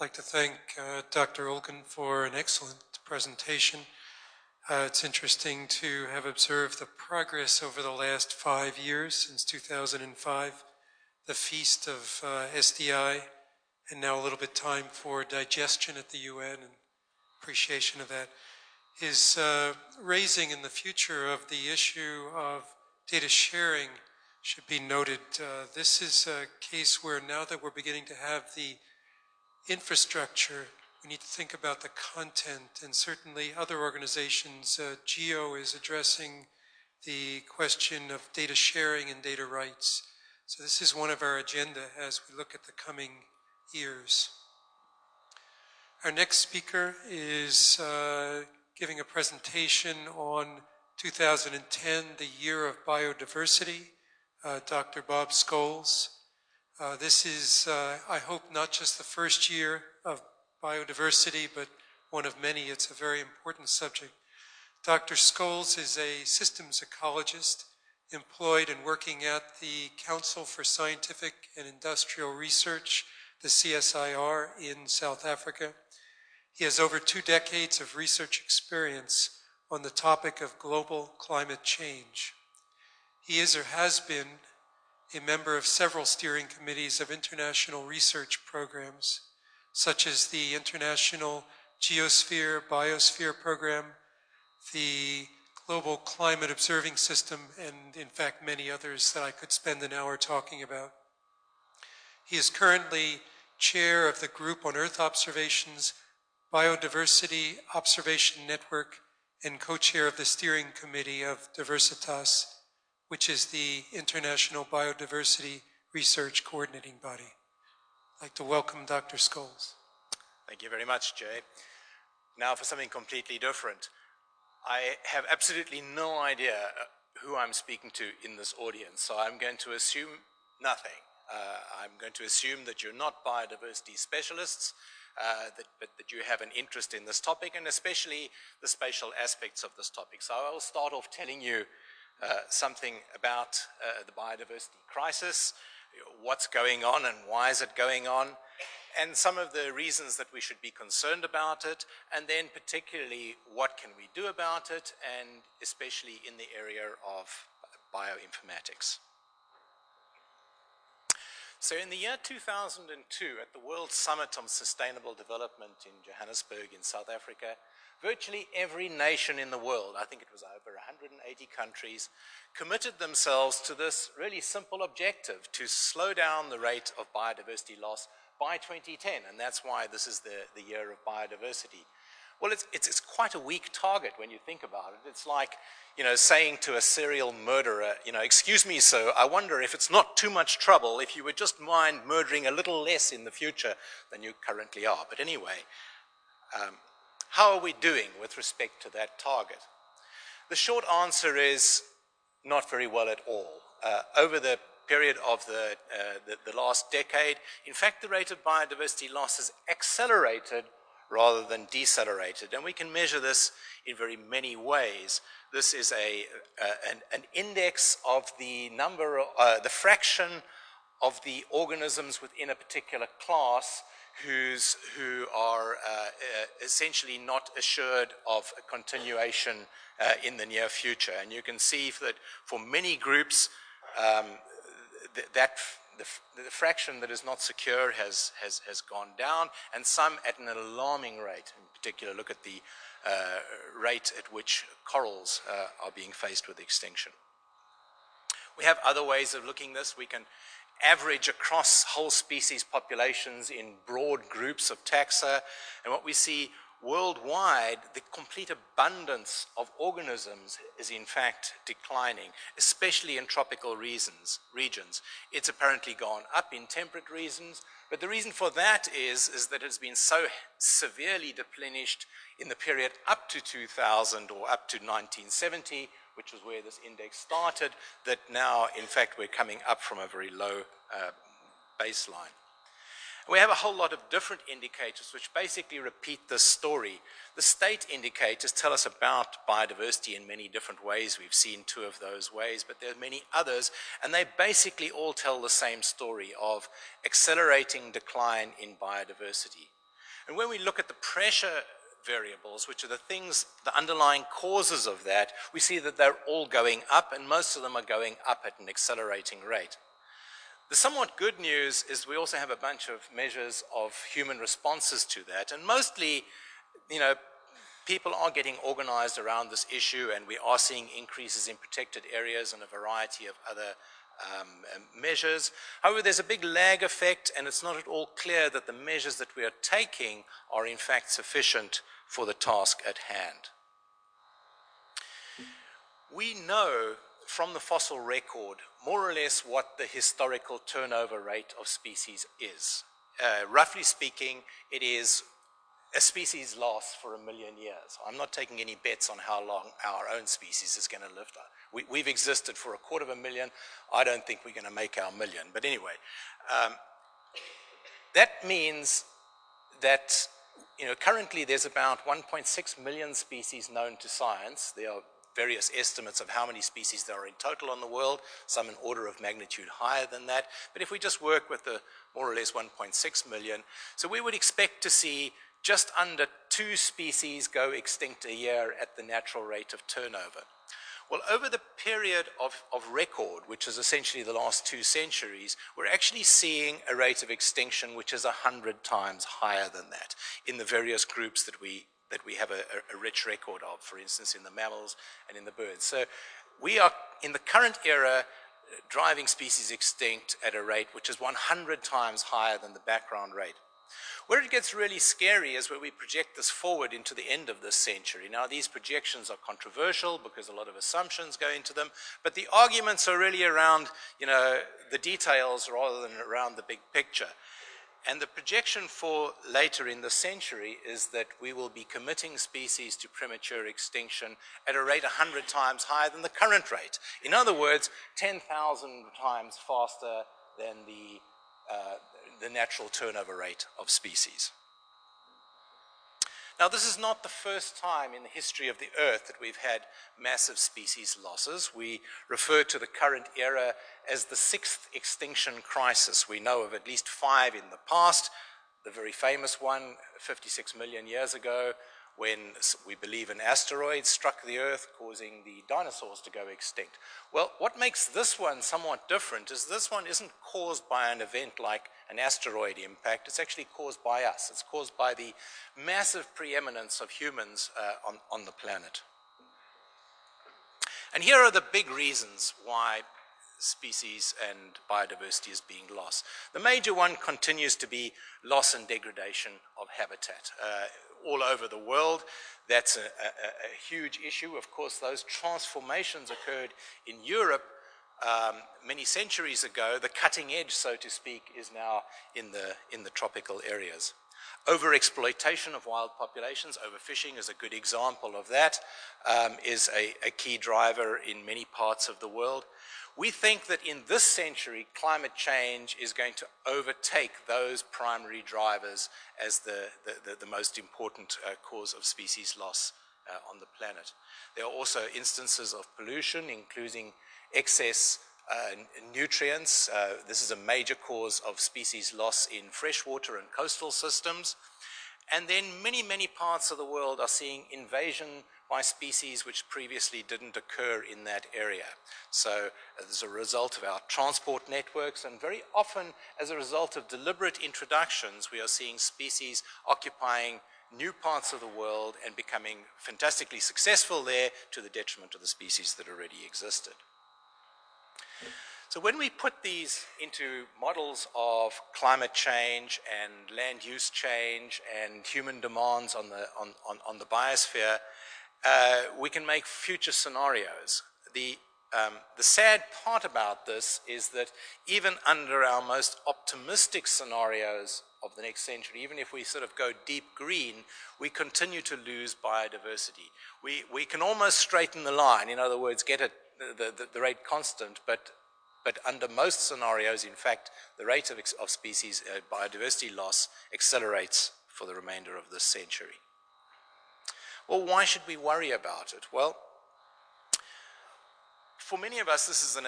I'd like to thank Dr. Olken for an excellent presentation. It's interesting to have observed the progress over the last 5 years, since 2005, the feast of SDI, and now a little bit time for digestion at the UN, and appreciation of that, is raising in the future of the issue of data sharing should be noted. This is a case where now that we're beginning to have the infrastructure, we need to think about the content, and certainly other organizations, GEO is addressing the question of data sharing and data rights. So this is one of our agenda as we look at the coming years. Our next speaker is giving a presentation on 2010, the year of biodiversity, Dr. Bob Scholes. This is, I hope, not just the first year of biodiversity, but one of many. It's a very important subject. Dr. Scholes is a systems ecologist employed and working at the Council for Scientific and Industrial Research, the CSIR, in South Africa. He has over 2 decades of research experience on the topic of global climate change. He is or has been a member of several steering committees of international research programs, such as the International Geosphere Biosphere Program, the Global Climate Observing System, and in fact many others that I could spend an hour talking about. He is currently chair of the Group on Earth Observations, Biodiversity Observation Network, and co-chair of the steering committee of Diversitas, which is the International Biodiversity Research Coordinating Body. I'd like to welcome Dr. Scholes. Thank you very much, Jay. Now for something completely different. I have absolutely no idea who I'm speaking to in this audience, so I'm going to assume nothing. I'm going to assume that you're not biodiversity specialists, but that you have an interest in this topic, and especially the spatial aspects of this topic. So I'll start off telling you something about the biodiversity crisis, what's going on and why is it going on, and some of the reasons that we should be concerned about it, and then particularly what can we do about it, and especially in the area of bioinformatics. So in the year 2002, at the World Summit on Sustainable Development in Johannesburg in South Africa, virtually every nation in the world, I think it was over 180 countries, committed themselves to this really simple objective: to slow down the rate of biodiversity loss by 2010, and that's why this is the year of biodiversity. Well, it's quite a weak target when you think about it. It's like, saying to a serial murderer, excuse me, sir, I wonder if it's not too much trouble if you would just mind murdering a little less in the future than you currently are. But anyway, how are we doing with respect to that target? The short answer is not very well at all. Over the period of the last decade, in fact, the rate of biodiversity loss has accelerated rather than decelerated, and we can measure this in very many ways. This is an index of the number, the fraction of the organisms within a particular class who are essentially not assured of a continuation in the near future. And you can see that for many groups, the fraction that is not secure has gone down, and some at an alarming rate. In particular, look at the rate at which corals are being faced with extinction. We have other ways of looking at this. We can average across whole species populations in broad groups of taxa, and what we see worldwide, the complete abundance of organisms is in fact declining, especially in tropical regions. It's apparently gone up in temperate regions, but the reason for that is that it's been so severely deplenished in the period up to 2000 or up to 1970, which was where this index started, that now in fact we're coming up from a very low baseline. We have a whole lot of different indicators which basically repeat this story. The state indicators tell us about biodiversity in many different ways. We've seen 2 of those ways, but there are many others, and they basically all tell the same story of accelerating decline in biodiversity. And when we look at the pressure variables, which are the things, the underlying causes of that, we see that they're all going up, and most of them are going up at an accelerating rate. The somewhat good news is we also have a bunch of measures of human responses to that, and mostly, people are getting organized around this issue, and we are seeing increases in protected areas and a variety of other measures. However, there's a big lag effect, and it's not at all clear that the measures that we are taking are in fact sufficient for the task at hand. We know from the fossil record more or less what the historical turnover rate of species is. Roughly speaking, it is a species lasts for 1 million years. I'm not taking any bets on how long our own species is going to live. We've existed for 250,000. I don't think we're going to make our million. But anyway, that means that currently there's about 1.6 million species known to science. There are various estimates of how many species there are in total on the world, some an order of magnitude higher than that. But if we just work with the more or less 1.6 million, so we would expect to see just under 2 species go extinct a year at the natural rate of turnover. Well, over the period of record, which is essentially the last 2 centuries, we're actually seeing a rate of extinction which is 100 times higher than that in the various groups that we have a rich record of, for instance, in the mammals and in the birds. So we are, in the current era, driving species extinct at a rate which is 100 times higher than the background rate. Where it gets really scary is where we project this forward into the end of this century. Now, these projections are controversial because a lot of assumptions go into them, but the arguments are really around, the details rather than around the big picture. And the projection for later in the century is that we will be committing species to premature extinction at a rate 100 times higher than the current rate. In other words, 10,000 times faster than the natural turnover rate of species. Now, this is not the first time in the history of the Earth that we've had massive species losses. We refer to the current era as the 6th extinction crisis. We know of at least 5 in the past. The very famous one, 56 million years ago, when we believe an asteroid struck the Earth, causing the dinosaurs to go extinct. Well, what makes this one somewhat different is this one isn't caused by an event like an asteroid impact. It's actually caused by us. It's caused by the massive preeminence of humans on the planet. And here are the big reasons why species and biodiversity is being lost. The major one continues to be loss and degradation of habitat. All over the world, that's a huge issue. Of course, those transformations occurred in Europe many centuries ago. The cutting edge, so to speak, is now in the tropical areas. Overexploitation of wild populations, overfishing is a good example of that, is a key driver in many parts of the world. We think that in this century, climate change is going to overtake those primary drivers as the most important cause of species loss on the planet. There are also instances of pollution, including excess nutrients. This is a major cause of species loss in freshwater and coastal systems. And then many parts of the world are seeing invasion by species which previously didn't occur in that area. So as a result of our transport networks, and very often as a result of deliberate introductions, we are seeing species occupying new parts of the world and becoming fantastically successful there to the detriment of the species that already existed. So when we put these into models of climate change and land use change and human demands on the biosphere, we can make future scenarios. The sad part about this is that even under our most optimistic scenarios of the next century, even if we sort of go deep green, we continue to lose biodiversity. We can almost straighten the line, in other words, get it, the rate constant, but under most scenarios, in fact, the rate of species biodiversity loss accelerates for the remainder of this century. Well, why should we worry about it? Well, for many of us, this is an